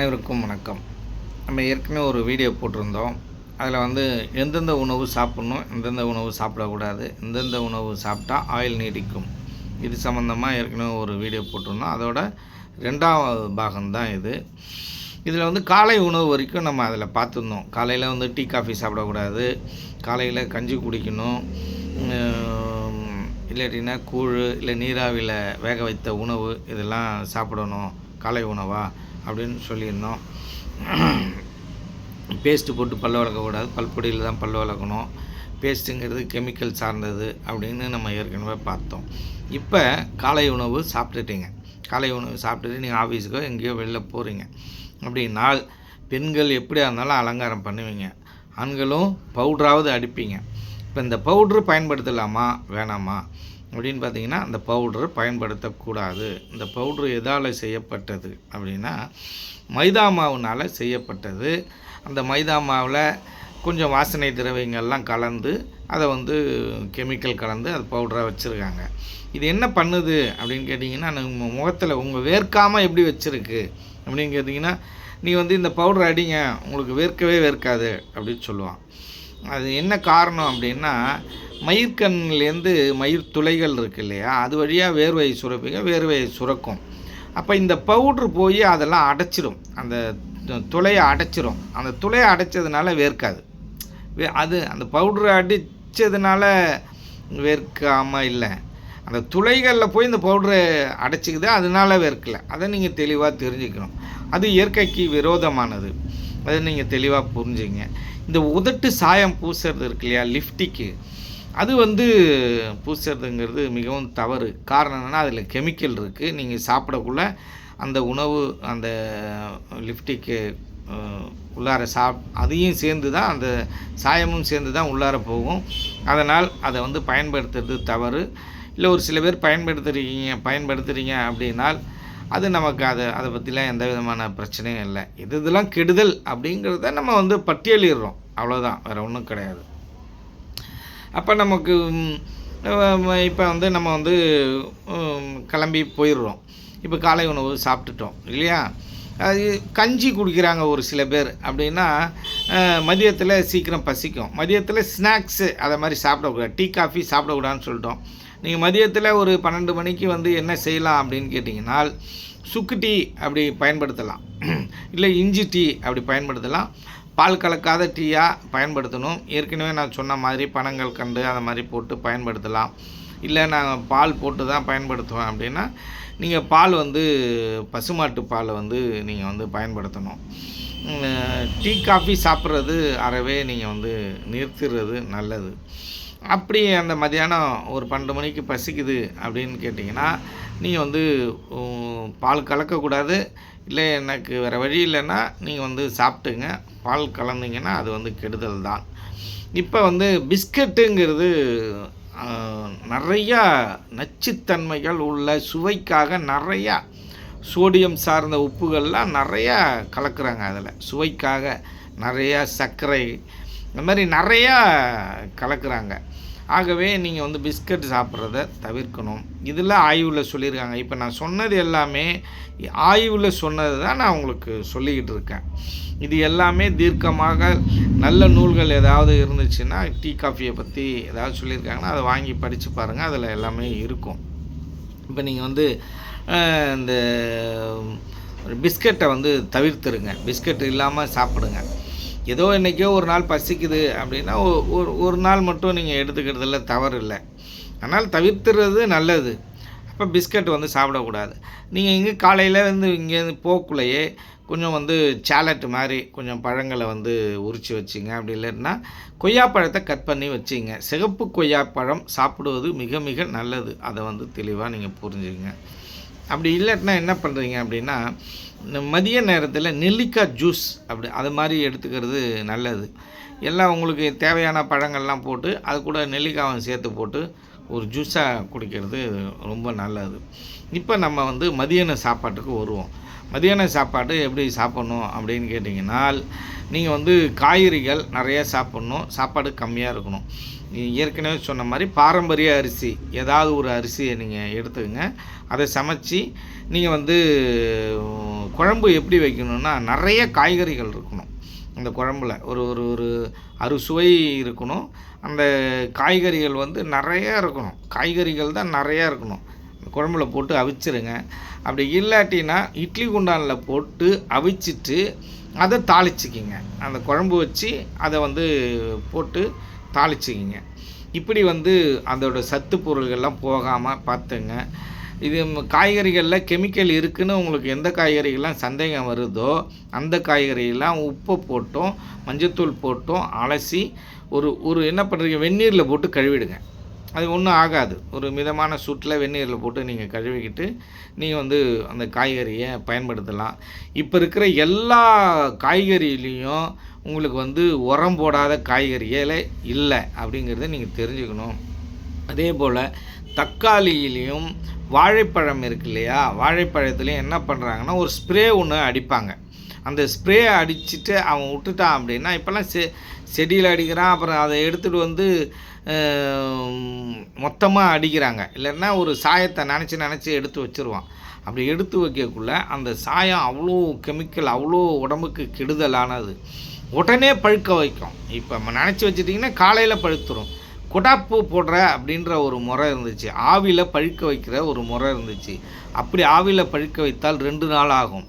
அனைவருக்கும் வணக்கம். நம்ம ஏற்கனவே ஒரு வீடியோ போட்டிருந்தோம். அதில் வந்து எந்தெந்த உணவு சாப்பிட்ணும், எந்தெந்த உணவு சாப்பிடக்கூடாது, எந்தெந்த உணவு சாப்பிட்டா ஆயுள் நீடிக்கும், இது சம்மந்தமாக ஏற்கனவே ஒரு வீடியோ போட்டிருந்தோம். அதோட 2வது பாகம்தான் இது. இதில் வந்து காலை உணவு வரைக்கும் நம்ம அதில் பார்த்துருந்தோம். காலையில் வந்து டீ காஃபி சாப்பிடக்கூடாது, காலையில் கஞ்சி குடிக்கணும், இல்லாட்டினா கூழ் இல்லை நீராவியில் வேக வைத்த உணவு இதெல்லாம் சாப்பிடணும் காலை உணவா அப்படின்னு சொல்லியிருந்தோம். பேஸ்ட்டு போட்டு பல் வளர்க்கக்கூடாது, பல்பொடியில் தான் பல் வளர்க்கணும், பேஸ்ட்டுங்கிறது கெமிக்கல் சார்ந்தது அப்படின்னு நம்ம ஏற்கனவே பார்த்தோம். இப்போ காலை உணவு சாப்பிட்டுட்டீங்க. காலை உணவு சாப்பிட்டுட்டு நீங்கள் ஆஃபீஸுக்கோ எங்கேயோ வெளில போகிறீங்க அப்படின்னால் பெண்கள் எப்படியா இருந்தாலும் அலங்காரம் பண்ணுவீங்க, ஆண்களும் பவுட்ராவது அடிப்பீங்க. இப்போ இந்த பவுட்ரு பயன்படுத்தலாமா வேணாமா அப்படின்னு பார்த்தீங்கன்னா, அந்த பவுட்ரு பயன்படுத்தக்கூடாது. இந்த பவுட்ரு எதால் செய்யப்பட்டது அப்படின்னா, மைதா மாவுனால் செய்யப்பட்டது. அந்த மைதா மாவில் கொஞ்சம் வாசனை திரவியங்கள்லாம் கலந்து அதை வந்து கெமிக்கல் கலந்து அது பவுடராக வச்சுருக்காங்க. இது என்ன பண்ணுது அப்படின்னு கேட்டிங்கன்னா, உங்கள் முகத்தில் உங்கள் வேர்க்காமல் எப்படி வச்சுருக்கு அப்படின்னு கேட்டிங்கன்னா, நீ வந்து இந்த பவுடர் அடிங்க உங்களுக்கு வேர்க்கவே வேர்க்காது அப்படின்னு சொல்லுவான். அது என்ன காரணம் அப்படின்னா, மயிர்கண்லேருந்து மயிர் துளைகள் இருக்குது இல்லையா, அது வழியாக வேர்வை சுரப்பிங்க, வேர்வையை சுரக்கும். அப்போ இந்த பவுட்ரு போய் அதெல்லாம் அடைச்சிடும், அந்த துளையை அடைச்சிடும். அந்த துளையை அடைச்சதுனால வேர்க்காது. அது அந்த பவுட்ரு அடித்ததுனால வேர்க்காமல் இல்லை, அந்த துளைகளில் போய் இந்த பவுட்ரு அடைச்சிக்குது, அதனால வேர்க்கலை. அதை நீங்கள் தெளிவாக தெரிஞ்சுக்கணும். அது இயற்கைக்கு விரோதமானது, அதை நீங்கள் தெளிவாக புரிஞ்சுங்க. இந்த உதட்டு சாயம் பூசுறது இருக்கு இல்லையா, லிப்டிக்கு, அது வந்து பூசுறதுங்கிறது மிகவும் தவறு. காரணம் என்னென்னா, அதில் கெமிக்கல் இருக்குது. நீங்கள் சாப்பிடக்குள்ள அந்த உணவு அந்த லிப்டிக்கு உள்ளார அதையும் சேர்ந்து தான், அந்த சாயமும் சேர்ந்து தான் உள்ளார போகும். அதனால் அதை வந்து பயன்படுத்துறது தவறு. இல்லை ஒரு சில பேர் பயன்படுத்துகிறீங்க அப்படின்னால் அது நமக்கு அதை பற்றிலாம் எந்த விதமான பிரச்சனையும் இல்லை. இதெல்லாம் கெடுதல் அப்படிங்கிறத நம்ம வந்து பட்டியலிடுறோம், அவ்வளோதான், வேறு ஒன்றும் கிடையாது. அப்போ நமக்கு இப்போ வந்து நம்ம வந்து கிளம்பி போயிடுறோம். இப்போ காலை உணவு சாப்பிட்டுட்டோம் இல்லையா, அது கஞ்சி குடிக்கிறாங்க ஒரு சில பேர் அப்படின்னா, மதியத்தில் சீக்கிரம் பசிக்கும், மதியத்தில் ஸ்நாக்ஸு அதை மாதிரி சாப்பிடக்கூடாது, டீ காஃபி சாப்பிடக்கூடாதுன்னு சொல்லிட்டோம். நீங்கள் மதியத்தில் ஒரு 12 மணிக்கு வந்து என்ன செய்யலாம் அப்படின்னு கேட்டிங்கன்னா, சுக்கு டீ அப்படி பயன்படுத்தலாம், இல்லை இஞ்சி டீ அப்படி பயன்படுத்தலாம். பால் கலக்காத டீயாக பயன்படுத்தணும். ஏற்கனவே நான் சொன்ன மாதிரி பனங்கள் கண்டு அதை மாதிரி போட்டு பயன்படுத்தலாம். இல்லை நான் பால் போட்டு தான் பயன்படுத்துவேன் அப்படின்னா, நீங்கள் பால் வந்து பசுமாட்டு பாலை வந்து நீங்கள் வந்து பயன்படுத்தணும். டீ காஃபி சாப்பிட்றது அறவே நீங்கள் வந்து நிறுத்திடுறது நல்லது. அப்படி அந்த மதியானம் ஒரு 12 மணிக்கு பசிக்குது அப்படின்னு கேட்டிங்கன்னா, நீங்கள் வந்து பால் கலக்கக்கூடாது. இல்லை எனக்கு வேறு வழி இல்லைன்னா நீங்கள் வந்து சாப்பிட்டுங்க. பால் கலந்தீங்கன்னா அது வந்து கெடுதல் தான். இப்போ வந்து பிஸ்கட்டுங்கிறது நிறையா நச்சுத்தன்மைகள் உள்ள, சுவைக்காக நிறையா சோடியம் சார்ந்த உப்புகள்லாம் நிறையா கலக்கிறாங்க அதில். சுவைக்காக நிறையா சர்க்கரை இந்த மாதிரி நிறையா கலக்கிறாங்க. ஆகவே நீங்கள் வந்து பிஸ்கட் சாப்பிட்றத தவிர்க்கணும். இதில் ஆய்வில் சொல்லியிருக்காங்க. இப்போ நான் சொன்னது எல்லாமே ஆய்வில் சொன்னது தான் நான் உங்களுக்கு சொல்லிக்கிட்டு இருக்கேன். இது எல்லாமே தீர்க்கமாக நல்ல நூல்கள் ஏதாவது இருந்துச்சுன்னா, டீ காஃபியை பற்றி ஏதாவது சொல்லியிருக்காங்கன்னா அதை வாங்கி படித்து பாருங்கள், அதில் எல்லாமே இருக்கும். இப்போ நீங்கள் வந்து இந்த பிஸ்கட்டை வந்து தவிர்த்துருங்க, பிஸ்கட் இல்லாமல் சாப்பிடுங்க. ஏதோ இன்றைக்கோ ஒரு நாள் பசிக்குது அப்படின்னா ஒரு நாள் மட்டும் நீங்கள் எடுத்துக்கிறதுல தவறு இல்லை, அதனால் தவிர்த்துறது நல்லது. அப்போ பிஸ்கட் வந்து சாப்பிடக்கூடாது. நீங்கள் இங்கே காலையில் வந்து இங்கேருந்து போக்குள்ளேயே கொஞ்சம் வந்து சேலட் மாதிரி கொஞ்சம் பழங்களை வந்து உரித்து வச்சிங்க. அப்படி இல்லைன்னா கொய்யாப்பழத்தை கட் பண்ணி வச்சிங்க. சிகப்பு கொய்யாப்பழம் சாப்பிடுவது மிக மிக நல்லது, அதை வந்து தெளிவாக நீங்கள் புரிஞ்சுங்க. அப்படி இல்லைன்னா என்ன பண்ணுறீங்க அப்படின்னா, மதிய நேரத்தில் நெல்லிக்காய் ஜூஸ் அப்படி அது மாதிரி எடுத்துக்கிறது நல்லது. எல்லாம் உங்களுக்கு தேவையான பழங்கள்லாம் போட்டு அது கூட நெல்லிக்காயும் சேர்த்து போட்டு ஒரு ஜூஸாக குடிக்கிறது ரொம்ப நல்லது. இப்போ நம்ம வந்து மதியான சாப்பாட்டுக்கு வருவோம். மதியான சாப்பாடு எப்படி சாப்பிட்ணும் அப்படின்னு கேட்டிங்கன்னா, நீங்கள் வந்து காய்கறிகள் நிறையா சாப்பிட்ணும், சாப்பாடு கம்மியாக இருக்கணும். ஏற்கனவே சொன்ன மாதிரி பாரம்பரிய அரிசி ஏதாவது ஒரு அரிசியை நீங்கள் எடுத்துக்கங்க. அதை சமைச்சி நீங்கள் வந்து குழம்பு எப்படி வைக்கணுன்னா, நிறைய காய்கறிகள் இருக்கணும் அந்த குழம்புல. ஒரு ஒரு ஒரு அறுசுவை இருக்கணும். அந்த காய்கறிகள் வந்து நிறையா இருக்கணும். காய்கறிகள் தான் நிறையா இருக்கணும். அந்த குழம்புல போட்டு அவிச்சிருங்க. அப்படி இல்லாட்டினா இட்லி குண்டானில் போட்டு அவிச்சிட்டு அதை தாளிச்சிக்கிங்க. அந்த குழம்பு வச்சு அதை வந்து போட்டு தாளிச்சிக்கிங்க. இப்படி வந்து அதோடய சத்து பொருள்கள்லாம் போகாமல் பார்த்துங்க. இது காய்கறிகளில் கெமிக்கல் இருக்குதுன்னு உங்களுக்கு எந்த காய்கறிகள்லாம் சந்தேகம் வருதோ அந்த காய்கறியெல்லாம் உப்பை போட்டும் மஞ்சத்தூள் போட்டும் அலசி ஒரு என்ன பண்ணுறீங்க, வெந்நீரில் போட்டு கழுவிடுங்க. அது ஒன்றும் ஆகாது. ஒரு மிதமான சூட்டில் வெந்நீரில் போட்டு நீங்கள் கழுவிக்கிட்டு நீங்கள் வந்து அந்த காய்கறியை பயன்படுத்தலாம். இப்போ இருக்கிற எல்லா காய்கறியிலையும் உங்களுக்கு வந்து உரம் போடாத காய்கறிகளே இல்லை அப்படிங்கிறத நீங்கள் தெரிஞ்சுக்கணும். அதே போல் தக்காளியிலையும் வாழைப்பழம் இருக்கு இல்லையா, வாழைப்பழத்துலேயும் என்ன பண்ணுறாங்கன்னா ஒரு ஸ்ப்ரே ஒன்று அடிப்பாங்க. அந்த ஸ்ப்ரே அடிச்சுட்டு அவன் விட்டுட்டான் அப்படின்னா, இப்போல்லாம் செடியில் அடிக்கிறான், அப்புறம் அதை எடுத்துகிட்டு வந்து மொத்தமாக அடிக்கிறாங்க. இல்லைன்னா ஒரு சாயத்தை நினச்சி எடுத்து வச்சுருவான். அப்படி எடுத்து வைக்கக்குள்ள அந்த சாயம் அவ்வளோ கெமிக்கல், அவ்வளோ உடம்புக்கு கெடுதலானது. உடனே பழுக்க வைக்கும். இப்போ நம்ம நினச்சி வச்சுட்டிங்கன்னா காலையில் பழுத்துரும். கொடாப்பூ போடுற அப்படின்ற ஒரு முறை இருந்துச்சு. ஆவியில் பழுக்க வைக்கிற ஒரு முறை இருந்துச்சு. அப்படி ஆவியில் பழுக்க வைத்தால் 2 நாள் ஆகும்,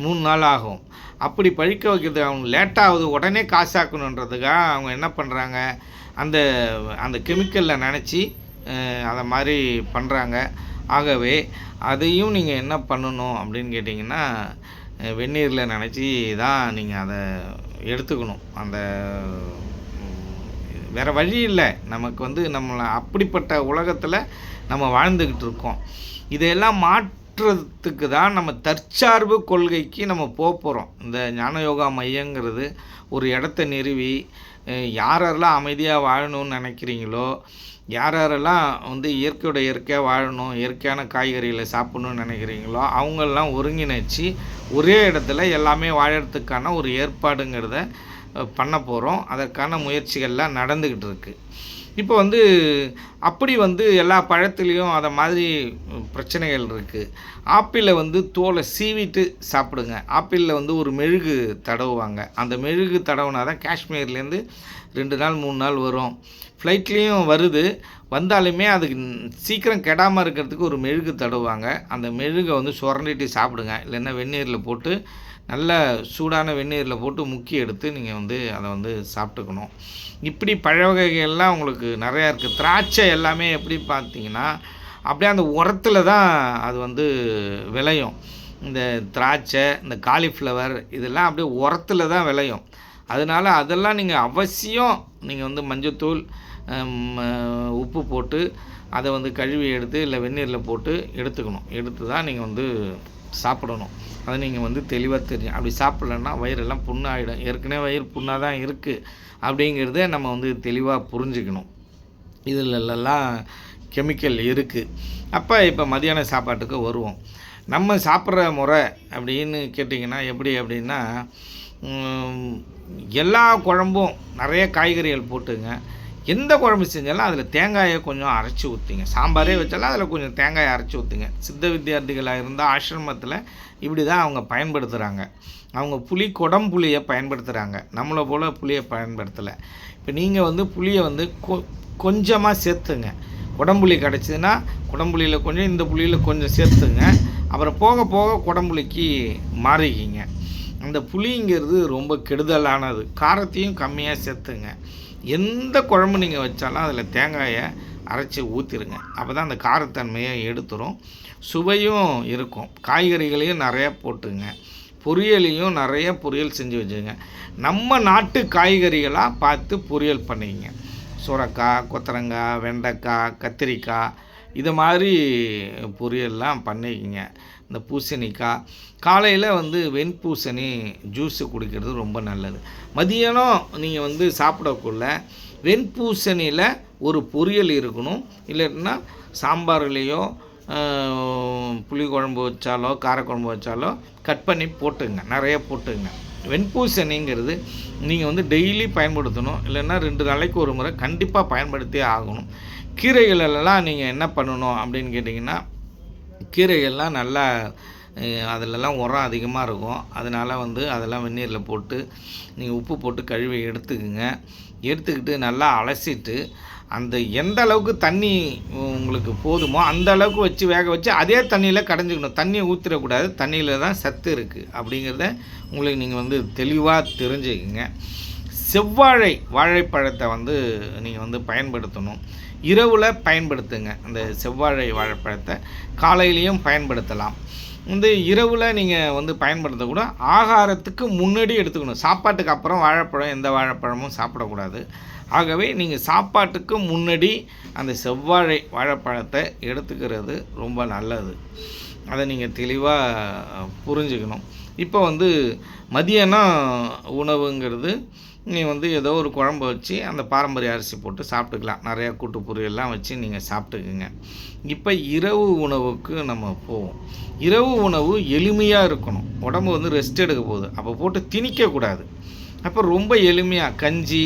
3 நாள் ஆகும். அப்படி பழுக்க வைக்கிறது அவங்க லேட்டாகுது, உடனே காசாக்கணுன்றதுக்காக அவங்க என்ன பண்ணுறாங்க, அந்த அந்த கெமிக்கலில் நினச்சி அதை மாதிரி பண்ணுறாங்க. ஆகவே அதையும் நீங்கள் என்ன பண்ணணும் அப்படின்னு கேட்டிங்கன்னா, வெந்நீரில் நினச்சி தான் நீங்கள் அதை எடுத்துக்கணும். அந்த வேறு வழி இல்லை. நமக்கு வந்து நம்மளை அப்படிப்பட்ட உலகத்தில் நம்ம வாழ்ந்துக்கிட்டு இருக்கோம். இதையெல்லாம் மாற்றுறதுக்கு தான் நம்ம தற்சார்பு கொள்கைக்கு நம்ம போகிறோம். இந்த ஞான யோகா மையங்கிறது ஒரு இடத்த நிறுவி யாரெல்லாம் அமைதியாக வாழணும்னு நினைக்கிறீங்களோ, யாரெல்லாம் வந்து இயற்கையோட இயற்கையாக வாழணும், இயற்கையான காய்கறிகளை சாப்பிட்ணுன்னு நினைக்கிறீங்களோ அவங்களெல்லாம் ஒருங்கிணைச்சி ஒரே இடத்துல எல்லாமே வாழறதுக்கான ஒரு ஏற்பாடுங்கிறத பண்ண போகிறோம். அதற்கான முயற்சிகள்லாம் நடந்துக்கிட்டு இருக்குது. இப்போ வந்து அப்படி வந்து எல்லா பழத்துலேயும் அதை மாதிரி பிரச்சனைகள் இருக்குது. ஆப்பிளை வந்து தோலை சீவிட்டு சாப்பிடுங்க. ஆப்பிளில் வந்து ஒரு மெழுகு தடவுவாங்க. அந்த மெழுகு தடவுனா தான் காஷ்மீர்லேருந்து 2 நாள் 3 நாள் வரும். ஃப்ளைட்லேயும் வருது. வந்தாலுமே அதுக்கு சீக்கிரம் கெடாமல் இருக்கிறதுக்கு ஒரு மெழுகு தடவுவாங்க. அந்த மெழுகை வந்து சுரண்டிட்டு சாப்பிடுங்க. இல்லைன்னா வெந்நீரில் போட்டு நல்ல சூடான வெந்நீரில் போட்டு முக்கி எடுத்து நீங்கள் வந்து அதை வந்து சாப்பிட்டுக்கணும். இப்படி பழ வகைகள்லாம் உங்களுக்கு நிறையா இருக்குது. திராட்சை எல்லாமே எப்படி பார்த்தீங்கன்னா அப்படியே அந்த உரத்தில் தான் அது வந்து விளையும். இந்த திராட்சை, இந்த காலிஃப்ளவர் இதெல்லாம் அப்படியே உரத்தில் தான் விளையும். அதனால் அதெல்லாம் நீங்கள் அவசியம் நீங்கள் வந்து மஞ்சத்தூள் உப்பு போட்டு அதை வந்து கழுவி எடுத்து இல்லை வெந்நீரில் போட்டு எடுத்துக்கணும். எடுத்து தான் நீங்கள் வந்து சாப்பிடணும். அதை நீங்கள் வந்து தெளிவாக தெரியும். அப்படி சாப்பிட்லன்னா வயிறெல்லாம் புண்ணாகிடும். ஏற்கனவே வயிறு புண்ணாக தான் இருக்குது அப்படிங்கிறத நம்ம வந்து தெளிவாக புரிஞ்சுக்கணும். இதிலெல்லாம் கெமிக்கல் இருக்குது. அப்போ இப்போ மதியான சாப்பாட்டுக்கு வருவோம். நம்ம சாப்பிட்ற முறை அப்படின்னு கேட்டிங்கன்னா எப்படி அப்படின்னா, எல்லா குழம்பும் நிறைய காய்கறிகள் போட்டுங்க. எந்த குழம்பு செஞ்சாலும் அதில் தேங்காயை கொஞ்சம் அரைச்சி ஊற்றிங்க. சாம்பாரே வச்சாலும் அதில் கொஞ்சம் தேங்காயை அரைச்சி ஊற்றுங்க. சித்த வித்தியார்த்திகளாக இருந்தால் ஆசிரமத்தில் இப்படி தான் அவங்க பயன்படுத்துகிறாங்க. அவங்க குடம்புளியை பயன்படுத்துகிறாங்க. நம்மளை போல் புளியை பயன்படுத்தலை. இப்போ நீங்கள் வந்து புளியை வந்து கொஞ்சமாக சேர்த்துங்க. குடம்புளி கிடச்சிதுன்னா குடம்புளியில் கொஞ்சம், இந்த புளியில் கொஞ்சம் சேர்த்துங்க. அப்புறம் போக போக குடம்புளிக்கு மாறிக்கிங்க. அந்த புளிங்கிறது ரொம்ப கெடுதலானது. காரத்தையும் கம்மியாக சேர்த்துங்க. எந்த குழம்பு நீங்கள் வச்சாலும் அதில் தேங்காயை அரைச்சி ஊற்றிடுங்க. அப்போ தான் அந்த காரத்தன்மையை எடுத்துரும். சுவையும் இருக்கும். காய்கறிகளையும் நிறையா போட்டுங்க. பொரியலையும் நிறைய பொரியல் செஞ்சு வச்சுங்க. நம்ம நாட்டு காய்கறிகளாக பார்த்து பொரியல் பண்ணிக்கங்க. சுரக்காய், கொத்தரங்காய், வெண்டைக்காய், கத்திரிக்காய் இது மாதிரி பொரியல்லாம் பண்ணிக்கங்க. இந்த பூசணிக்காய் காலையில் வந்து வெண்பூசணி ஜூஸு குடிக்கிறது ரொம்ப நல்லது. மதியானம் நீங்கள் வந்து சாப்பிடக்குள்ள வெண்பூசணியில் ஒரு பொரியல் இருக்கணும். இல்லைன்னா சாம்பார்லேயோ புளி குழம்பு வச்சாலோ காரக்குழம்பு வச்சாலோ கட் பண்ணி போட்டுங்க, நிறைய போட்டுங்க. வெண்பூசணிங்கிறது நீங்கள் வந்து டெய்லி பயன்படுத்தணும், இல்லைன்னா 2 நாளைக்கு ஒரு முறை கண்டிப்பாக பயன்படுத்தியே ஆகணும். கீரைகளெல்லாம் நீங்கள் என்ன பண்ணணும் அப்படின்னு கேட்டிங்கன்னா, கீரைகள்லாம் நல்லா அதிலெல்லாம் உரம் அதிகமாக இருக்கும். அதனால் வந்து அதெல்லாம் வெந்நீரில் போட்டு நீங்கள் உப்பு போட்டு கழுவி எடுத்துக்குங்க. எடுத்துக்கிட்டு நல்லா அலசிட்டு அந்த எந்த அளவுக்கு தண்ணி உங்களுக்கு போதுமோ அந்த அளவுக்கு வச்சு வேக வச்சு அதே தண்ணியில் கடைஞ்சிக்கணும். தண்ணியை ஊற்றிடக்கூடாது, தண்ணியில் தான் சத்து இருக்குது அப்படிங்கிறத உங்களுக்கு நீங்கள் வந்து தெளிவாக தெரிஞ்சுக்குங்க. வாழைப்பழத்தை வந்து நீங்கள் வந்து பயன்படுத்தணும். இரவில் பயன்படுத்துங்க. அந்த செவ்வாழை வாழைப்பழத்தை காலையிலையும் பயன்படுத்தலாம். வந்து இரவில் நீங்கள் வந்து பயன்படுத்தக்கூட ஆகாரத்துக்கு முன்னாடி எடுத்துக்கணும். சாப்பாட்டுக்கு அப்புறம் வாழைப்பழம் எந்த வாழைப்பழமும் சாப்பிடக்கூடாது. ஆகவே நீங்கள் சாப்பாட்டுக்கு முன்னாடி அந்த வாழைப்பழத்தை எடுத்துக்கிறது ரொம்ப நல்லது. அதை நீங்கள் தெளிவாக புரிஞ்சுக்கணும். இப்போ வந்து மதியானம் உணவுங்கிறது நீங்கள் வந்து ஏதோ ஒரு குழம்பு வச்சு அந்த பாரம்பரிய அரிசி போட்டு சாப்பிட்டுக்கலாம். நிறையா கூட்டு பொரியல்லாம் வச்சு நீங்கள் சாப்பிட்டுக்குங்க. இப்போ இரவு உணவுக்கு நம்ம போவோம். இரவு உணவு எளிமையாக இருக்கணும். உடம்பு வந்து ரெஸ்ட் எடுக்க போகுது, அப்போ போட்டு திணிக்கக்கூடாது. அப்போ ரொம்ப எளிமையாக கஞ்சி,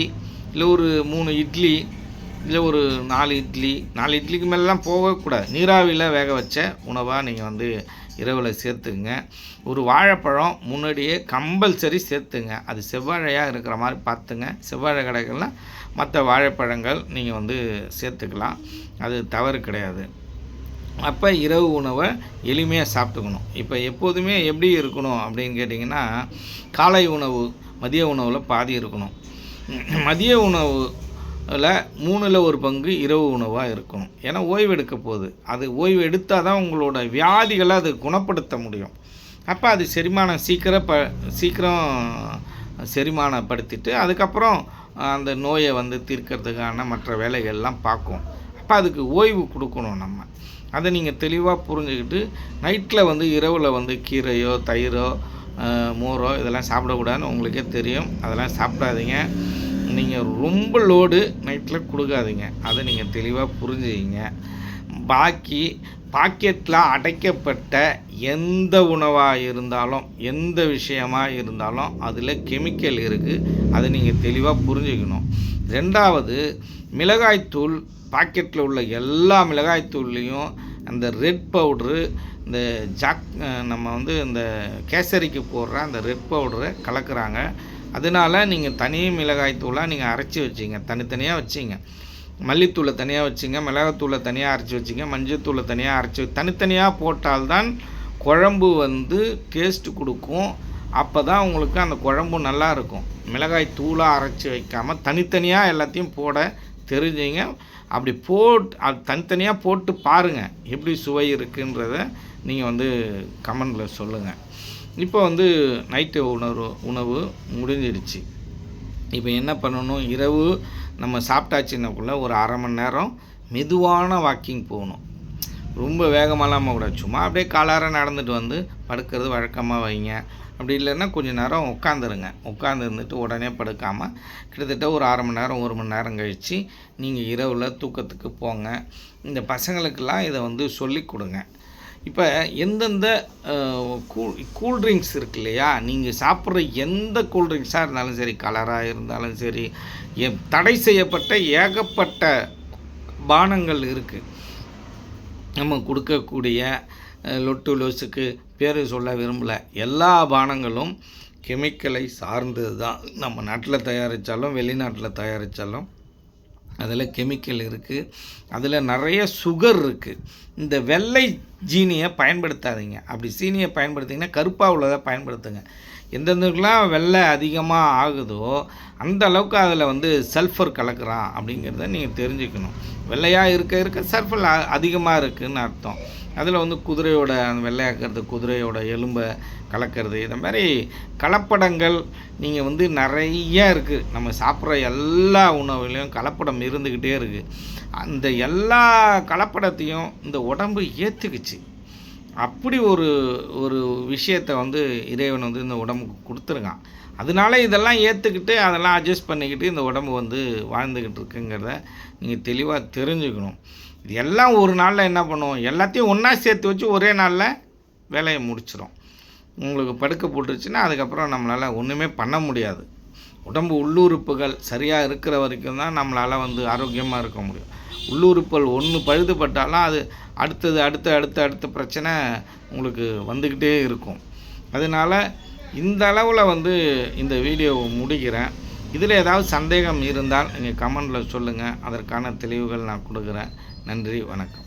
இல்லை ஒரு 3 இட்லி, இல்லை ஒரு 4 இட்லிக்கு மேலெலாம் போகக்கூடாது. நீராவியில் வேக வச்ச உணவாக நீங்கள் வந்து இரவில் சேர்த்துக்குங்க. ஒரு வாழைப்பழம் முன்னாடியே கம்பல்சரி சேர்த்துங்க. அது செவ்வாழையாக இருக்கிற மாதிரி பார்த்துங்க. செவ்வாழை கடைகள்லாம் மற்ற வாழைப்பழங்கள் நீங்கள் வந்து சேர்த்துக்கலாம், அது தவறு கிடையாது. அப்போ இரவு உணவை எளிமையாக சாப்பிட்டுக்கணும். இப்போ எப்போதுமே எப்படி இருக்கணும் அப்படின்னு கேட்டிங்கன்னா, காலை உணவு மதிய உணவில் பாதி இருக்கணும். மதிய உணவில் 3ல் 1 பங்கு இரவு உணவாக இருக்கணும். ஏன்னா ஓய்வு எடுக்க போகுது. அது ஓய்வு எடுத்தால் தான் உங்களோட வியாதிகளை அது குணப்படுத்த முடியும். அப்போ அது சீக்கிரம் செரிமானப்படுத்திட்டு அதுக்கப்புறம் அந்த நோயை வந்து தீர்க்கறதுக்கான மற்ற வேலைகள்லாம் பார்க்கும். அப்போ அதுக்கு ஓய்வு கொடுக்கணும் நம்ம. அதை நீங்கள் தெளிவாக புரிஞ்சுக்கிட்டு நைட்டில் வந்து இரவில் வந்து கீரையோ தயிரோ மோரோ இதெல்லாம் சாப்பிடக்கூடாதுன்னு உங்களுக்கே தெரியும். அதெல்லாம் சாப்பிடாதீங்க. நீங்கள் ரொம்ப லோடு நைட்டில் கொடுக்காதீங்க. அதை நீங்கள் தெளிவாக புரிஞ்சுக்கிங்க. பாக்கி பாக்கெட்டில் அடைக்கப்பட்ட எந்த உணவாக இருந்தாலும் எந்த விஷயமாக இருந்தாலும் அதில் கெமிக்கல் இருக்குது. அதை நீங்கள் தெளிவாக புரிஞ்சுக்கணும். 2வது, மிளகாய்த்தூள் பாக்கெட்டில் உள்ள எல்லா மிளகாய்த்தூள்லேயும் அந்த ரெட் பவுட்ரு, இந்த நம்ம வந்து இந்த கேசரிக்கு போடுற அந்த ரெட் பவுடரை கலக்கிறாங்க. அதனால் நீங்கள் தனி மிளகாய்த்தூளாக நீங்கள் அரைச்சி வச்சிங்க, தனித்தனியாக வச்சிங்க. மல்லித்தூளை தனியாக வச்சிங்க, மிளகாத்தூளை தனியாக அரைச்சி வச்சிங்க, மஞ்சத்தூளை தனியாக அரைச்சி தனித்தனியாக போட்டால்தான் குழம்பு வந்து டேஸ்ட்டு கொடுக்கும். அப்போ தான் உங்களுக்கு அந்த குழம்பு நல்லாயிருக்கும். மிளகாய் தூளாக அரைச்சி வைக்காமல் தனித்தனியாக எல்லாத்தையும் போட தெரிஞ்சுங்க. அப்படி அது தனித்தனியாக போட்டு பாருங்கள் எப்படி சுவை இருக்குன்றத நீங்கள் வந்து கமெண்டில் சொல்லுங்கள். இப்போ வந்து நைட்டு உணவு முடிஞ்சிடுச்சு. இப்போ என்ன பண்ணணும், இரவு நம்ம சாப்பிட்டாச்சுன்னக்குள்ள ஒரு 1/2 மணி நேரம் மெதுவான வாக்கிங் போகணும். ரொம்ப வேகமாகலாம் கூடாது. சும்மா அப்படியே காலார நடந்துட்டு வந்து படுக்கிறது வழக்கமாக வைங்க. அப்படி இல்லைன்னா கொஞ்சம் நேரம் உட்காந்து இருந்துட்டு உடனே படுக்காமல் கிட்டத்தட்ட ஒரு 1/2 மணி நேரம் 1 மணி நேரம் கழித்து நீங்கள் இரவில் தூக்கத்துக்கு போங்க. இந்த பசங்களுக்கெல்லாம் இதை வந்து சொல்லி கொடுங்க. இப்போ எந்தெந்த கூல்ட்ரிங்க்ஸ் இருக்கு இல்லையா, நீங்கள் சாப்பிட்ற எந்த கூல்ட்ரிங்க்ஸாக இருந்தாலும் சரி, கலராக இருந்தாலும் சரி, தடை செய்யப்பட்ட ஏகப்பட்ட பானங்கள் இருக்குது. நம்ம கொடுக்கக்கூடிய லொட்டு லொசுக்கு பேர் சொல்ல விரும்பலை. எல்லா பானங்களும் கெமிக்கலை சார்ந்தது தான். நம்ம நாட்டில் தயாரித்தாலும் வெளிநாட்டில் தயாரித்தாலும் அதில் கெமிக்கல் இருக்குது. அதில் நிறைய சுகர் இருக்குது. இந்த வெள்ளை ஜீனியை பயன்படுத்தாதீங்க. அப்படி சீனியை பயன்படுத்திங்கன்னா கருப்பாக உள்ளதை பயன்படுத்துங்க. எந்தெந்தக்கெல்லாம் வெள்ளை அதிகமாக ஆகுதோ அந்த அளவுக்கு அதில் வந்து சல்ஃபர் கலக்கிறான் அப்படிங்கிறத நீங்கள் தெரிஞ்சுக்கணும். வெள்ளையாக இருக்க சல்ஃபர் அதிகமாக இருக்குதுன்னு அர்த்தம். அதில் வந்து குதிரையோட அந்த வெள்ளையாக்கிறது, குதிரையோட எலும்பை கலக்கிறது, இந்த மாதிரி கலப்படங்கள் நீங்கள் வந்து நிறைய இருக்குது. நம்ம சாப்பிட்ற எல்லா உணவுலையும் கலப்படம் இருந்துக்கிட்டே இருக்குது. அந்த எல்லா கலப்படத்தையும் இந்த உடம்பு ஏற்றுக்குச்சு. அப்படி ஒரு விஷயத்தை வந்து இறைவன் வந்து இந்த உடம்புக்கு கொடுத்துருக்கான். அதனால இதெல்லாம் ஏற்றுக்கிட்டு அதெல்லாம் அட்ஜஸ்ட் பண்ணிக்கிட்டு இந்த உடம்பு வந்து வாழ்ந்துக்கிட்டு இருக்குங்கிறத நீங்கள் தெளிவாக தெரிஞ்சுக்கணும். இது எல்லாம் ஒரு நாளில் என்ன பண்ணுவோம், எல்லாத்தையும் ஒன்றா சேர்த்து வச்சு ஒரே நாளில் வேலையை முடிச்சிடும். உங்களுக்கு படுக்க போட்டுருச்சுன்னா அதுக்கப்புறம் நம்மளால் ஒன்றுமே பண்ண முடியாது. உடம்பு உள்ளுறுப்புகள் சரியாக இருக்கிற வரைக்கும் தான் நம்மளால் ஆரோக்கியமாக இருக்க முடியும். உள்ளுறுப்புகள் ஒன்று பழுதுபட்டாலும் அது அடுத்த பிரச்சனை உங்களுக்கு வந்துக்கிட்டே இருக்கும். அதனால் இந்த அளவில் இந்த வீடியோவை முடிக்கிறேன். இதில் ஏதாவது சந்தேகம் இருந்தால் நீங்கள் கமெண்டில் சொல்லுங்கள். அதற்கான தெளிவுகள் நான் கொடுக்குறேன். நன்றி, வணக்கம்.